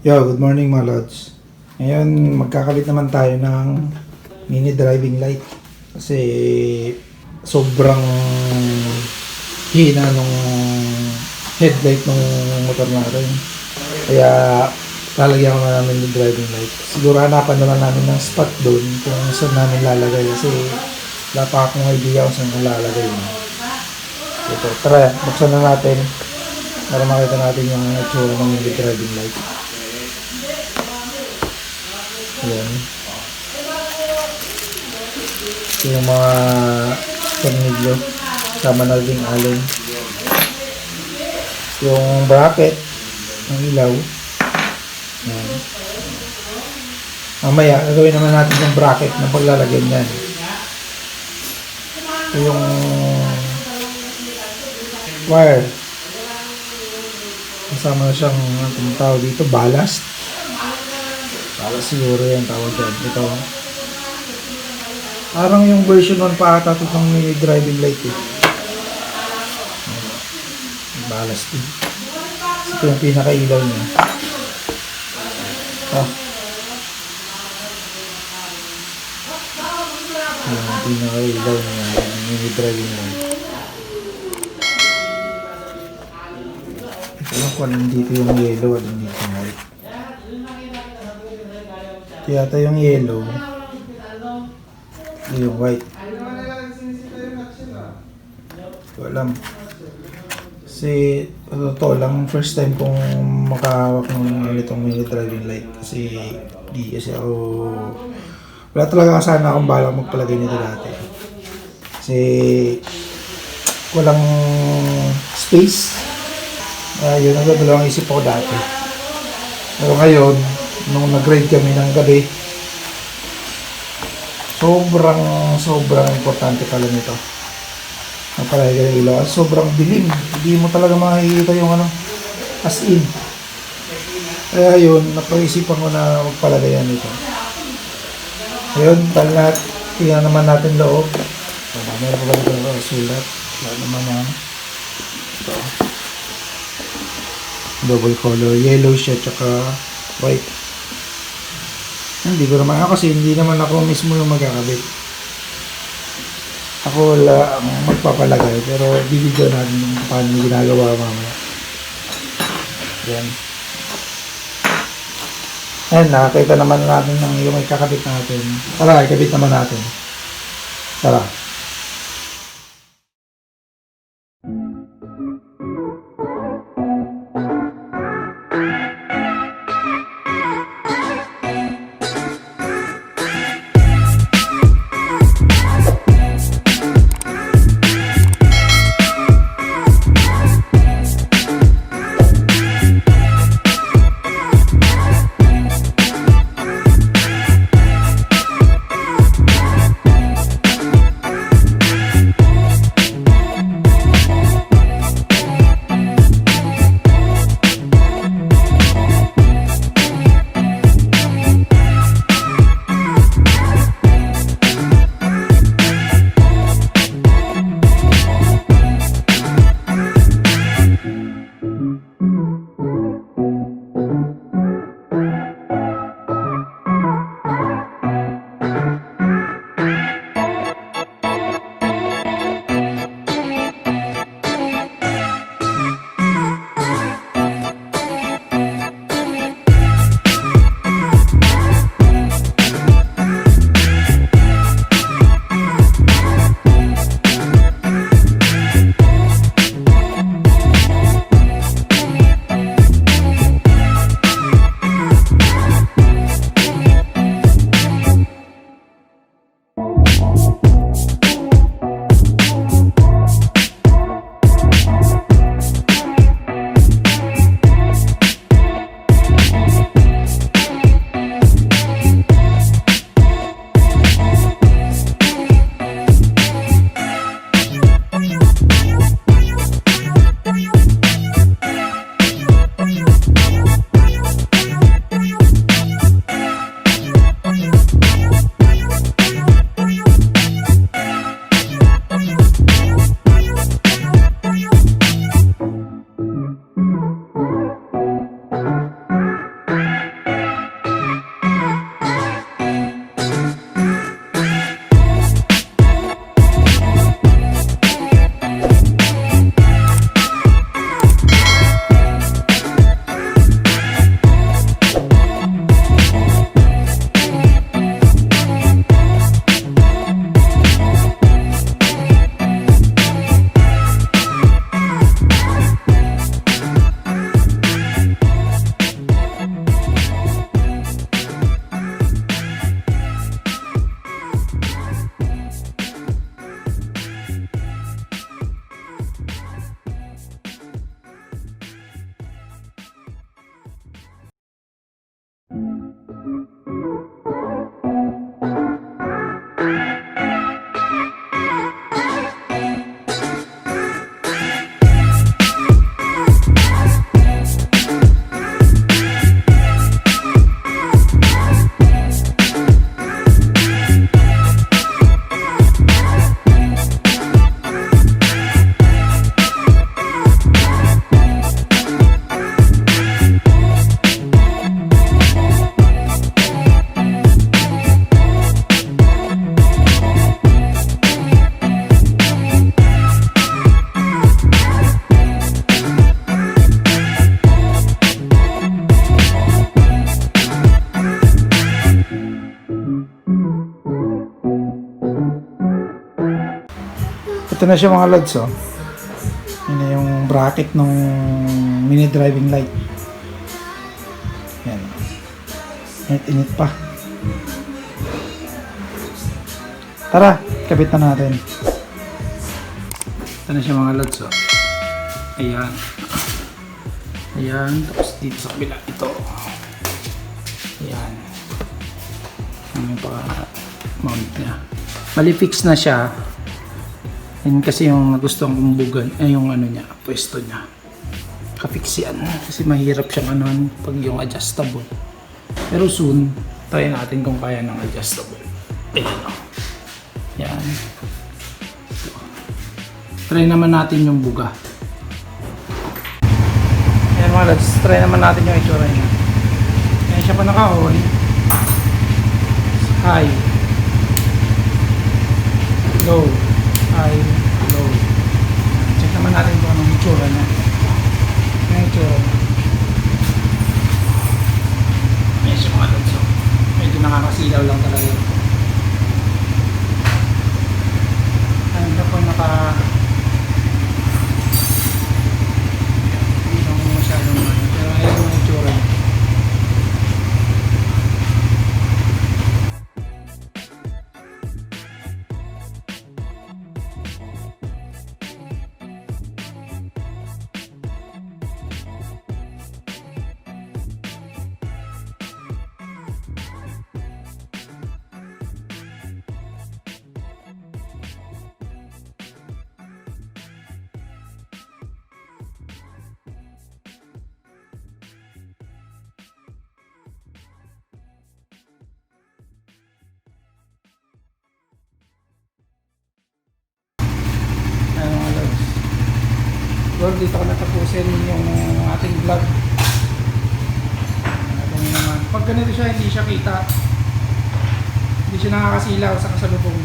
Yo, good morning mga lods. Ngayon, magkakabit naman tayo ng mini driving light. Kasi sobrang hina nung headlight ng motor natin. Kaya lalagyan ko na namin yung driving light. Siguro hanapan na lang namin ng spot doon kung saan namin lalagay. Kasi wala pa akong idea kung saan lalagay. Ito, tara, buksan na natin para makita natin yung itsura ng mini driving light. Ayan. Ito yung mga tornilyo sama na rin allen. Yung bracket ng ilaw. Ayan. Mamaya gagawin naman natin yung bracket na paglalagyan yan. Ito yung wire. Kasama na siyang tawag dito, ballast. Ballast siguro yan tawag dyan. Ito. Parang yung version 1 pa ata ito ng mini driving light eh. Ballast din. Ito yung pinaka-ilaw niya. Yung pinaka-ilaw niya. Yung mini driving light. Ito lang kung nandito yung yellow at nandito yung white. Ito yata yung yellow. Ito yung white. Ito alam. Kasi totoo lang, first time kong makahawak ng itong mini driving light. Kasi di kasi ako... Wala talaga sana akong balak magpalagay nito dati. Kasi walang space. Yun ang dalawang isip ako dati. Pero ngayon, nung nag-ride kami ng gabi, sobrang importante pala nito. Napalagay ng ilaw. Sobrang dilim. Hindi mo talaga makikita yung as in. Kaya yun, napag-isipan ko na magpalagayan nito. Ngayon, tingnan naman natin loob. Meron pa ba ito sulat? Wala naman na. Ito. Double color. Yellow siya, tsaka white. Hindi ko naman kasi hindi naman ako mismo yung magkakabit. Ako wala ang magpapalagay pero bibigyan natin kung paano ginagawa mamaya. Yan. Ayan, nakakita naman natin ng yung ikakabit natin. Tara, ikabit naman natin. Tara. Ito na siya mga lods, oh. Yun na yung bracket ng mini driving light. Yan. Init pa. Tara, kabit na natin. Ito na siya mga lods, oh. Ayan. Ayan. Tapos dito sa kabila, ito. Ayan. Ano yung mount niya. Mali-fix na siya. Yan kasi yung nagustuhan kong bugan, yung ano niya, pwesto niya. Ka-fix yan. Kasi mahirap siyang ano pag yung adjustable. Pero soon, try natin kung kaya ng adjustable. Ayan, o. Yan. Try naman natin yung buga. Ayan mga lads, try naman natin yung itsura niya. Ayan siya pa naka-on. High. Low. High. Low. Check naman natin kung anong itsura niya. Ayan itsura niya. Ayan siya mga lads. Medyo nakakasilaw lang talaga yun. Ayan siya po naka... Pero ayan yung itsura. Lord, dito ko natapusin yung ating vlog. Pag ganito siya, hindi siya kita. Hindi siya nakakasilaw sa kasalubong.